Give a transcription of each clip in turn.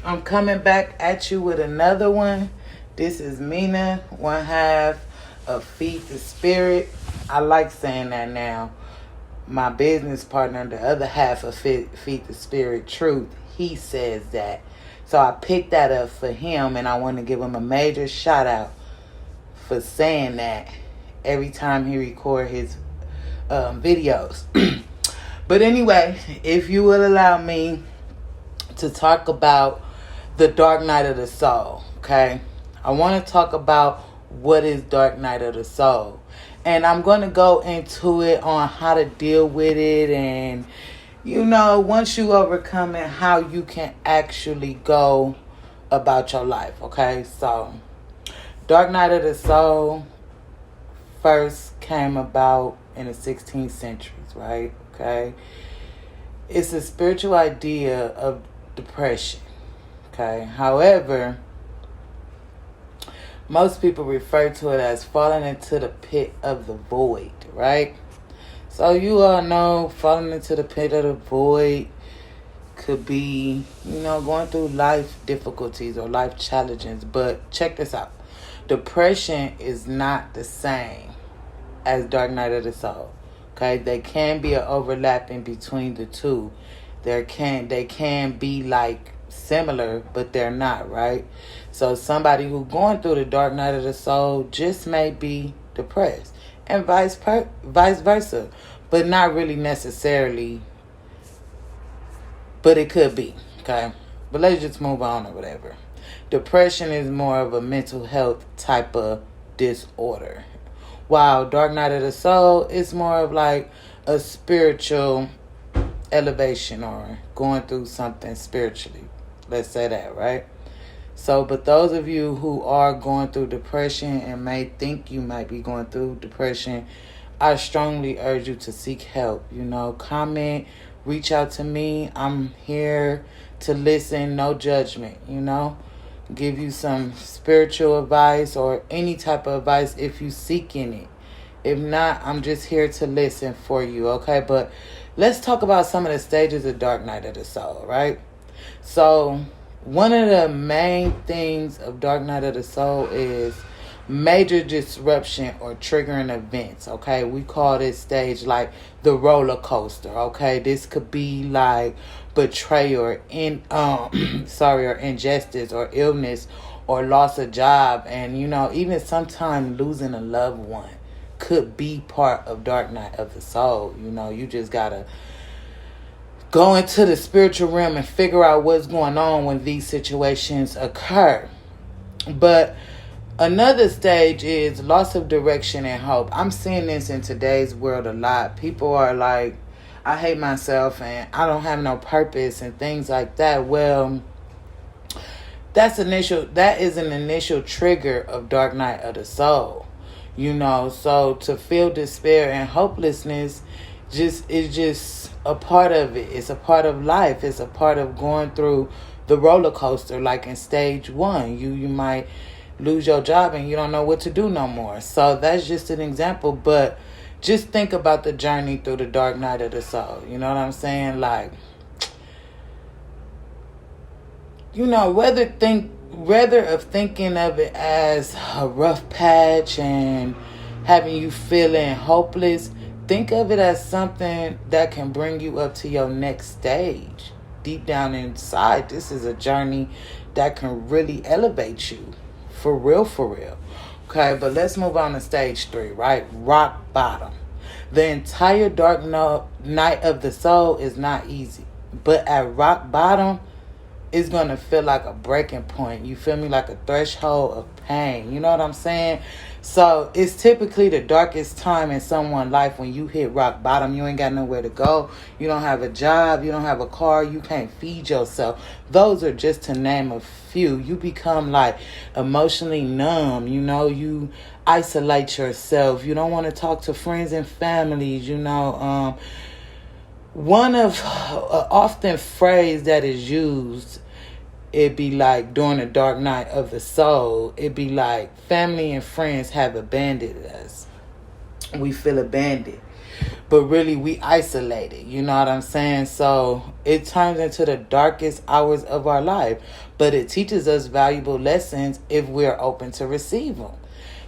I'm coming back at you with another one. This is Mina, one half of Feed the Spirit. I like saying that now. My business partner, the other half of Feed the Spirit, Truth, he says that. So I picked that up for him, and I want to give him a major shout out for saying that every time he record his videos. But anyway, if you will allow me to talk about the dark night of the soul, okay? I want to talk about what is dark night of the soul. And I'm going to go into it on how to deal with it and, once you overcome it, how you can actually go about your life, okay? So, dark night of the soul first came about in the 16th centuries, right? Okay? It's a spiritual idea of depression, okay? However, most people refer to it as falling into the pit of the void, right? So you all know falling into the pit of the void could be, going through life difficulties or life challenges. But check this out. Depression is not the same as dark night of the soul. Okay? They can be an overlapping between the two. They can be like similar, but they're not, right? So somebody who's going through the dark night of the soul just may be depressed, and vice versa, but not really necessarily, but it could be, okay? But let's just move on or whatever. Depression is more of a mental health type of disorder, while dark night of the soul is more of like a spiritual elevation or going through something spiritually. Let's say that, right? So, but those of you who are going through depression and may think you might be going through depression, I strongly urge you to seek help. Comment, reach out to me. I'm here to listen, no judgment, give you some spiritual advice or any type of advice if you seeking it. If not, I'm just here to listen for you, okay? But let's talk about some of the stages of dark night of the soul, right? So, one of the main things of dark night of the soul is major disruption or triggering events, okay? We call this stage like the roller coaster, okay? This could be like betrayal or or injustice or illness or loss of job, and even sometimes losing a loved one could be part of dark night of the soul. You just gotta go into the spiritual realm and figure out what's going on when these situations occur. But another stage is loss of direction and hope. I'm seeing this in today's world a lot. People are like, I hate myself and I don't have no purpose and things like that. Well, that is an initial trigger of dark night of the soul. So to feel despair and hopelessness is just a part of it. It's a part of life. It's a part of going through the roller coaster. Like in stage 1, you might lose your job and you don't know what to do no more. So that's just an example. But just think about the journey through the dark night of the soul. You know what I'm saying? Like, rather of thinking of it as a rough patch and having you feeling hopeless, think of it as something that can bring you up to your next stage. Deep down inside, this is a journey that can really elevate you. For real, for real. Okay, but let's move on to stage 3, right? Rock bottom. The entire dark night of the soul is not easy. But at rock bottom, it's going to feel like a breaking point. You feel me? Like a threshold of pain. You know what I'm saying? So it's typically the darkest time in someone's life when you hit rock bottom. You ain't got nowhere to go. You don't have a job. You don't have a car. You can't feed yourself. Those are just to name a few. You become like emotionally numb. You isolate yourself. You don't want to talk to friends and families. One of often phrase that is used, it be like during the dark night of the soul, it be like family and friends have abandoned us. We feel abandoned. but really we isolated. You know what I'm saying? So it turns into the darkest hours of our life, but it teaches us valuable lessons if we're open to receive them.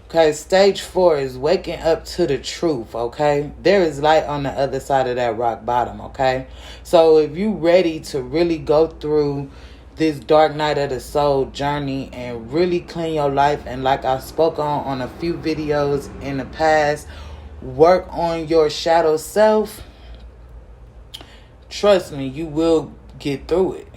Okay, stage 4 is waking up to the truth, okay? There is light on the other side of that rock bottom, okay? So if you ready to really go through this dark night of the soul journey and really clean your life, and like I spoke on a few videos in the past, work on your shadow self, trust me, you will get through it.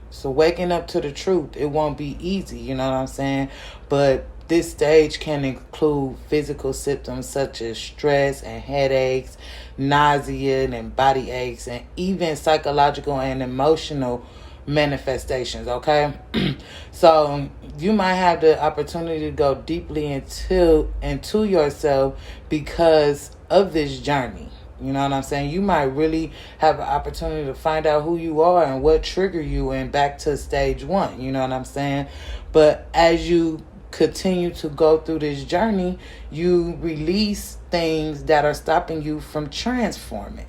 So waking up to the truth, it won't be easy, you know what I'm saying? But this stage can include physical symptoms such as stress and headaches, nausea and body aches, and even psychological and emotional manifestations, okay? So you might have the opportunity to go deeply into yourself because of this journey. You know what I'm saying? You might really have an opportunity to find out who you are and what triggered you, and back to stage 1. You know what I'm saying? But as you continue to go through this journey, you release things that are stopping you from transforming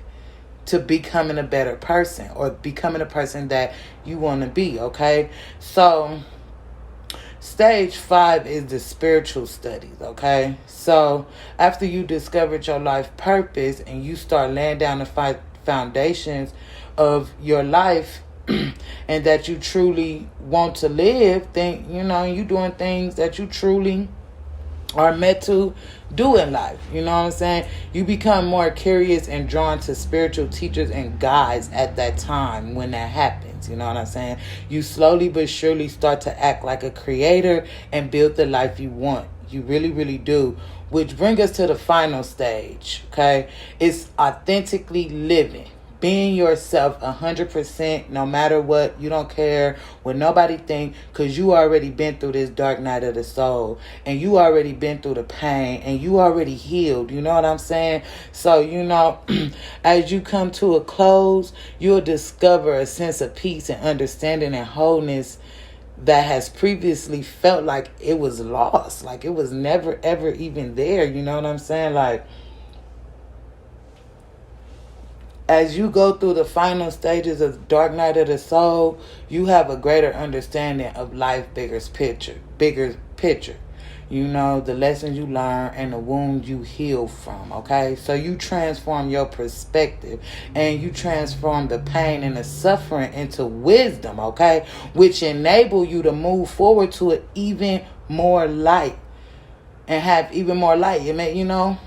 to becoming a better person, or becoming a person that you want to be, okay? So stage 5 is the spiritual studies, okay? So after you discovered your life purpose and you start laying down the foundations of your life, and that you truly want to live, then, you know, you doing things that you truly are meant to do in life. You know what I'm saying? You become more curious and drawn to spiritual teachers and guides at that time when that happens. You know what I'm saying? You slowly but surely start to act like a creator and build the life you want. You really, really do. Which brings us to the final stage, okay? It's authentically living. Being yourself 100%, no matter what. You don't care what nobody think, because you already been through this dark night of the soul, and you already been through the pain, and you already healed. You know what I'm saying? So, you know, as you come to a close, you'll discover a sense of peace and understanding and wholeness that has previously felt like it was lost, like it was never ever even there. You know what I'm saying? Like, as you go through the final stages of Dark Night of the Soul, you have a greater understanding of life, bigger picture. You know, the lessons you learn and the wounds you heal from, okay? So you transform your perspective, and you transform the pain and the suffering into wisdom, okay? Which enable you to move forward to an even more light and have even more light. You know,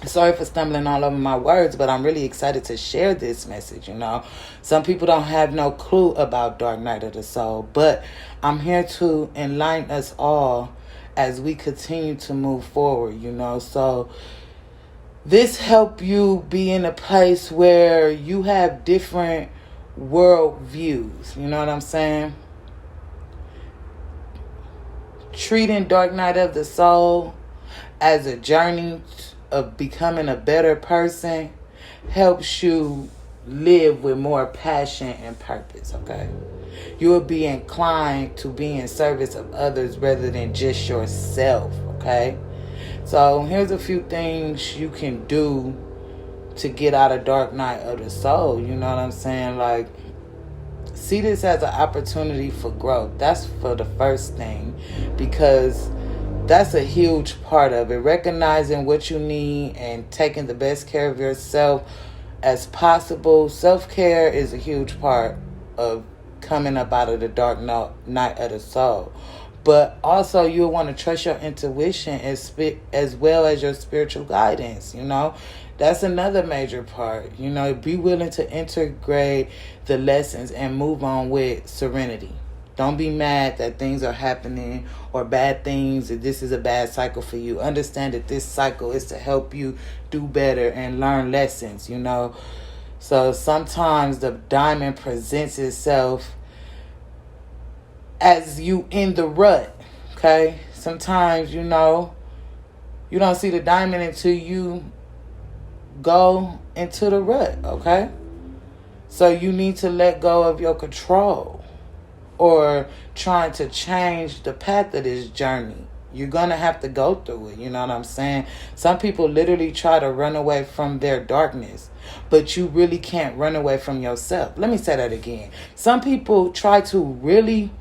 sorry for stumbling all over my words, but I'm really excited to share this message, you know. Some people don't have no clue about Dark Night of the Soul, but I'm here to enlighten us all as we continue to move forward, you know. So this help you be in a place where you have different world views, you know what I'm saying? Treating Dark Night of the Soul as a journey of becoming a better person helps you live with more passion and purpose, okay? You will be inclined to be in service of others rather than just yourself, okay? So here's a few things you can do to get out of Dark Night of the Soul, you know what I'm saying? Like, see this as an opportunity for growth. That's for the first thing, because that's a huge part of it. Recognizing what you need and taking the best care of yourself as possible. Self-care is a huge part of coming up out of the dark night of the soul. But also, you'll want to trust your intuition as well as your spiritual guidance, you know. That's another major part. You know, be willing to integrate the lessons and move on with serenity. Don't be mad that things are happening or bad things, that this is a bad cycle for you. Understand that this cycle is to help you do better and learn lessons, you know. So sometimes the diamond presents itself as you in the rut, okay? Sometimes, you know, you don't see the diamond until you go into the rut, okay? So you need to let go of your control or trying to change the path of this journey. You're going to have to go through it. You know what I'm saying? Some people literally try to run away from their darkness, but you really can't run away from yourself. Let me say that again. Some people try to really